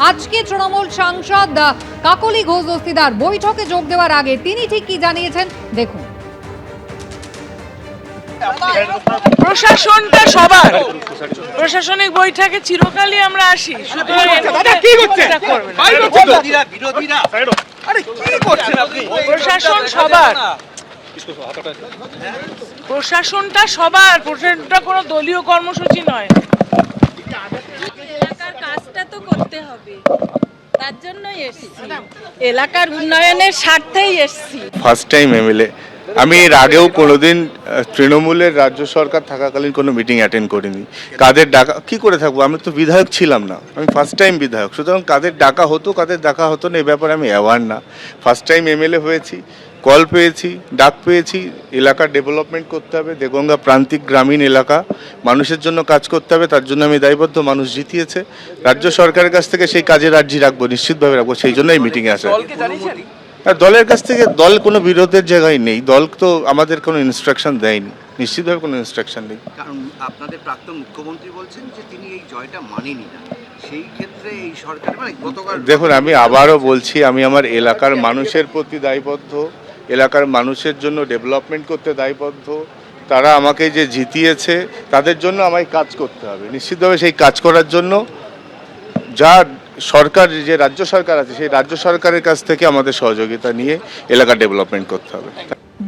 আজকে তৃণমূল সাংসদ কাকলি ঘোষ দস্তিদার বৈঠকে যোগ দেওয়ার আগে তিনি ঠিক কি জানিয়েছেন দেখুন। প্রশাসনটা সবার, প্রশাসনিক বৈঠকে চিরকালই আমরা আসি, প্রশাসন সবার, প্রশাসনটা সবার, প্রশাসনটা কোনো দলীয় কর্মসূচি নয়। এলাকার কাজটা তো করতে হবে, তার জন্যই এসেছি, এলাকার উন্নয়নের স্বার্থেই এসেছি। First time MLA. আমি এর আগেও কোনোদিন তৃণমূলের রাজ্য সরকার থাকাকালীন কোনো মিটিং অ্যাটেন্ড করিনি। কাদের ডাকা কি করে থাকবো, আমি তো বিধায়ক ছিলাম না, আমি ফার্স্ট টাইম বিধায়ক, সুতরাং কাদের ডাকা হতো কাদের ডাকা হতো না এ ব্যাপারে আমি অ্যাওয়ার না। ফার্স্ট টাইম এমএলএ হয়েছি, কল পেয়েছি, ডাক পেয়েছি, এলাকার ডেভেলপমেন্ট করতে হবে, দেগঙ্গা প্রান্তিক গ্রামীণ এলাকা, মানুষের জন্য কাজ করতে হবে, তার জন্য আমি দায়বদ্ধ। মানুষ জিতিয়েছে, রাজ্য সরকারের কাছ থেকে সেই কাজের আর্জি রাখবো, নিশ্চিতভাবে রাখবো, সেই জন্য এই মিটিংয়ে আসা। দলের কাছ থেকে, দল কোনো বিরোধের জায়গায় নেই, দল তো আমাদের কোনো ইনস্ট্রাকশন দেয়নি, নিশ্চিতভাবে কোনো ইনস্ট্রাকশন নেই। কারণ আপনাদের প্রাক্তন মুখ্যমন্ত্রী বলছেন যে তিনি এই জয়টা মানেনি না, সেই ক্ষেত্রে এই সরকার মানে গতকাল দেখুন, আমি আবারও বলছি, আমি আমার এলাকার মানুষের প্রতি দায়বদ্ধ, এলাকার মানুষের জন্য ডেভেলপমেন্ট করতে দায়বদ্ধ। তারা আমাকে যে জিতিয়েছে তাদের জন্য আমায় কাজ করতে হবে, নিশ্চিতভাবে সেই কাজ করার জন্য যা সরকার, যে রাজ্য সরকার আছে সেই রাজ্য সরকারের কাছ থেকে আমাদের সহযোগিতা নিয়ে এলাকা ডেভেলপমেন্ট করতে হবে।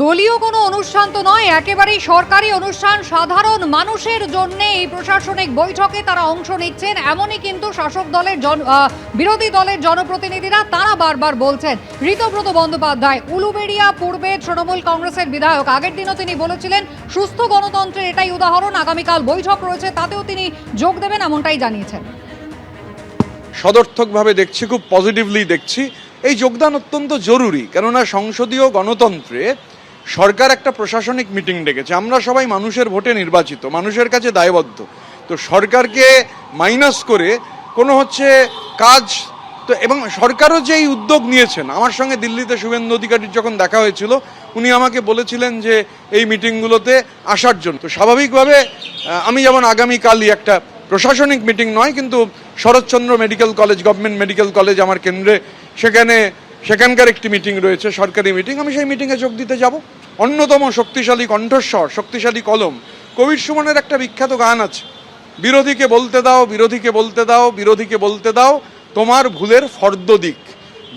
দলীয় কোনো অনুষ্ঠান তো নয়, একেবারেই সরকারি অনুষ্ঠান, সাধারণ মানুষের জন্য এই প্রশাসনিক বৈঠকে তারা অংশ নিচ্ছেন, এমনই কিন্তু শাসক দলের বিরোধী দলের জনপ্রতিনিধিরা তারা বারবার বলছেন। ঋতব্রত বন্দ্যোপাধ্যায়, উলুবেড়িয়া পূর্বে তৃণমূল কংগ্রেসের বিধায়ক, আগের দিনও তিনি বলেছিলেন সুস্থ গণতন্ত্রের এটাই উদাহরণ, আগামীকাল বৈঠক রয়েছে, তাতেও তিনি যোগ দেবেন এমনটাই জানিয়েছেন। সদর্থকভাবে দেখছি, খুব পজিটিভলি দেখছি। এই যোগদান অত্যন্ত জরুরি, কেননা সংসদীয় গণতন্ত্রে সরকার একটা প্রশাসনিক মিটিং ডেকেছে, আমরা সবাই মানুষের ভোটে নির্বাচিত, মানুষের কাছে দায়বদ্ধ। তো সরকারকে মাইনাস করে কোনো কাজ তো, এবং সরকারও যে এই উদ্যোগ নিয়েছেন, আমার সঙ্গে দিল্লিতে শুভেন্দু অধিকারীর যখন দেখা হয়েছিল উনি আমাকে বলেছিলেন যে এই মিটিংগুলোতে আসার জন্য। তো স্বাভাবিকভাবে আমি যেমন আগামীকালই একটা প্রশাসনিক মিটিং নয় কিন্তু Saratchandra medical college, government medical college আমার কেন্দ্রে, সেখানকার একটি মিটিং রয়েছে, সরকারি মিটিং, আমি সেই মিটিংয়ে যোগ দিতে যাব। অন্যতম শক্তিশালী কণ্ঠস্বর, শক্তিশালী কলম, কবির সুমনের একটা বিখ্যাত গান আছে, বিরোধীকে বলতে দাও, বিরোধীকে বলতে দাও, বিরোধীকে বলতে দাও তোমার ভুলের ফর্দ দিক।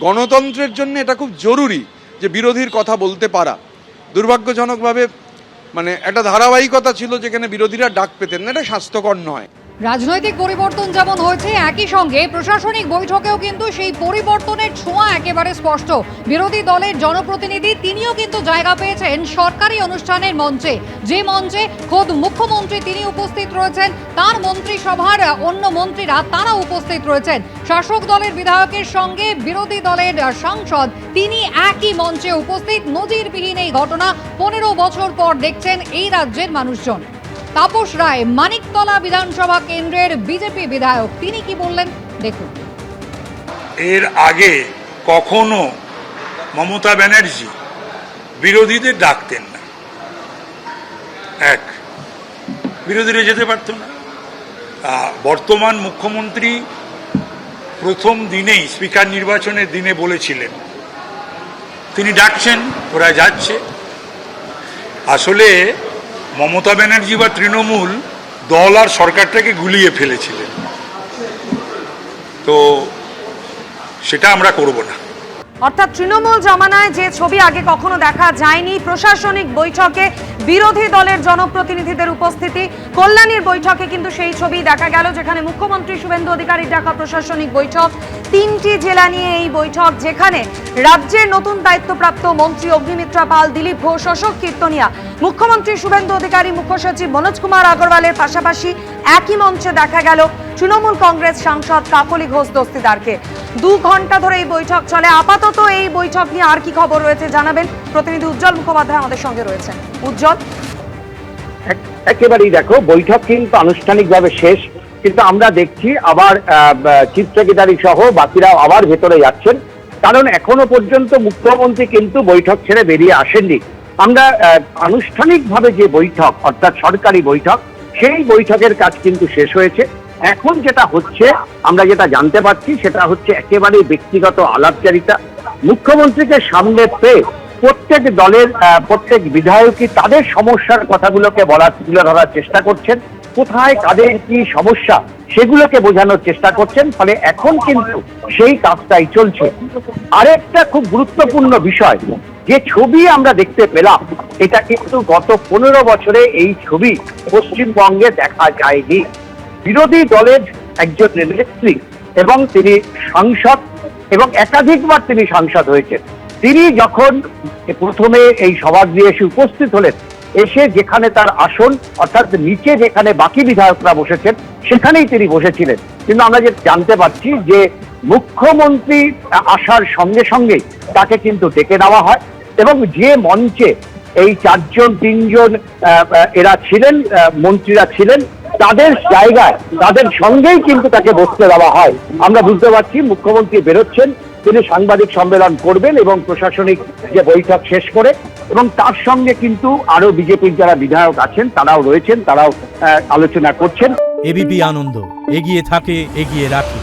গণতন্ত্রের জন্য এটা খুব জরুরি যে বিরোধীর কথা বলতে পারা। দুর্ভাগ্যজনকভাবে একটা ধারাবাহিকতা ছিল যেখানে বিরোধীরা ডাক পেতেন না, এটা স্বাস্থ্যকর নয়। রাজনৈতিক পরিবর্তন যেমন হয়েছে, একই সঙ্গে প্রশাসনিক বৈঠকেও কিন্তু সেই পরিবর্তনের ছোঁয়া একেবারে স্পষ্ট। বিরোধী দলের জনপ্রতিনিধি তিনিও কিন্তু জায়গা পেয়েছেন সরকারি অনুষ্ঠানের মঞ্চে, যে মঞ্চে খোদ মুখ্যমন্ত্রী তিনি উপস্থিত রয়েছেন, তার মন্ত্রিসভার অন্য মন্ত্রীরা তারা উপস্থিত রয়েছেন। শাসক দলের বিধায়কের সঙ্গে বিরোধী দলের সাংসদ তিনি একই মঞ্চে উপস্থিত। নজিরবিহীন এই ঘটনা 15 বছর পর দেখছেন এই রাজ্যের মানুষজন। তাপস রায়, মানিকতলা বিধানসভা কেন্দ্রের বিজেপি বিধায়ক, তিনি কি বললেন দেখুন। এর আগে কখনো মমতা ব্যানার্জি বিরোধীদের ডাকতেন না, বিরোধীরা যেতে পারত না। বর্তমান মুখ্যমন্ত্রী প্রথম দিনেই স্পিকার নির্বাচনের দিনে বলেছিলেন তিনি ডাকছেন, ওরা যাচ্ছে। আসলে মমতা ব্যানার্জি বা তৃণমূল দল আর সরকারটাকে গুলিয়ে ফেলেছিলেন, তো সেটা আমরা করব না। অর্থাৎ তৃণমূল জমানায় যে ছবি আগে কখনো দেখা যায়নি, প্রশাসনিক বৈঠকে বিরোধী দলের জনপ্রতিনিধিদের উপস্থিতি, কল্যাণীর বৈঠকে কিন্তু সেই ছবি দেখা গেল, যেখানে মুখ্যমন্ত্রী শুভেন্দু অধিকারীর ডাকা প্রশাসনিক বৈঠক, 3টি জেলা নিয়ে এই বৈঠক, যেখানে রাজ্যের নতুন দায়িত্বপ্রাপ্ত মন্ত্রী অগ্নিমিত্রা পাল, দিলীপ ঘোষ, অশোক কীর্তনিয়া, মুখ্যমন্ত্রী শুভেন্দু অধিকারী, মুখ্য সচিব মনোজ কুমার আগরওয়ালের পাশাপাশি একই মঞ্চে দেখা গেল তৃণমূল কংগ্রেস সাংসদ কাকলি ঘোষ দস্তিদারকে। 2 ঘন্টা ধরে এই বৈঠক চলে। আপাতত এই বৈঠক নিয়ে আর কি খবর রয়েছে জানাবেন প্রতিনিধি উজ্জ্বল মুখোপাধ্যায় আমাদের সঙ্গে রয়েছেন। উজ্জ্বল, একেবারেই দেখো, বৈঠক কিন্তু আনুষ্ঠানিকভাবে শেষ, কিন্তু আমরা দেখছি আবার চিফ সেক্রেটারি সহ বাকিরা আবার ভেতরে যাচ্ছেন, কারণ এখনো পর্যন্ত মুখ্যমন্ত্রী কিন্তু বৈঠক ছেড়ে বেরিয়ে আসেননি। আমরা আনুষ্ঠানিকভাবে যে বৈঠক, অর্থাৎ সরকারি বৈঠক, সেই বৈঠকের কাজ কিন্তু শেষ হয়েছে। এখন যেটা হচ্ছে, আমরা যেটা জানতে পারছি সেটা হচ্ছে একেবারেই ব্যক্তিগত আলাপচারিতা। মুখ্যমন্ত্রীকে সামনে পেয়ে প্রত্যেক দলের প্রত্যেক বিধায়কই তাদের সমস্যার কথাগুলোকে তুলে ধরার চেষ্টা করছেন, কোথায় কাদের কি সমস্যা সেগুলোকে বোঝানোর চেষ্টা করছেন। ফলে এখন কিন্তু সেই কাজটাই চলছে। আরেকটা খুব গুরুত্বপূর্ণ বিষয়, যে ছবি আমরা দেখতে পেলাম, এটা কিন্তু গত 15 বছরে এই ছবি পশ্চিমবঙ্গে দেখা যায়নি। বিরোধী দলের একজন নেত্রী এবং তিনি সাংসদ, এবং একাধিকবার তিনি সাংসদ হয়েছেন, তিনি যখন প্রথমে এই সভাগৃহে এসে উপস্থিত হলেন, এসে যেখানে তার আসন অর্থাৎ নিচে যেখানে বাকি বিধায়করা বসেছেন সেখানেই তিনি বসেছিলেন। কিন্তু আমরা যে জানতে পারছি যে মুখ্যমন্ত্রী আসার সঙ্গে সঙ্গে তাকে কিন্তু ডেকে নেওয়া হয়, এবং যে মঞ্চে এই 4-3জন এরা ছিলেন, মন্ত্রীরা ছিলেন, তাদের জায়গায় তাদের সঙ্গেই কিন্তু তাকে বসতে দেওয়া হয়। আমরা বুঝতে পারছি মুখ্যমন্ত্রী বেরোচ্ছেন, তিনি সাংবাদিক সম্মেলন করবেন এবং প্রশাসনিক যে বৈঠক শেষ করে, এবং তার সঙ্গে কিন্তু আরো বিজেপির যারা বিধায়ক আছেন তারাও রয়েছেন, তারাও আলোচনা করছেন। এবিপি আনন্দ, এগিয়ে থাকে, এগিয়ে রাখে।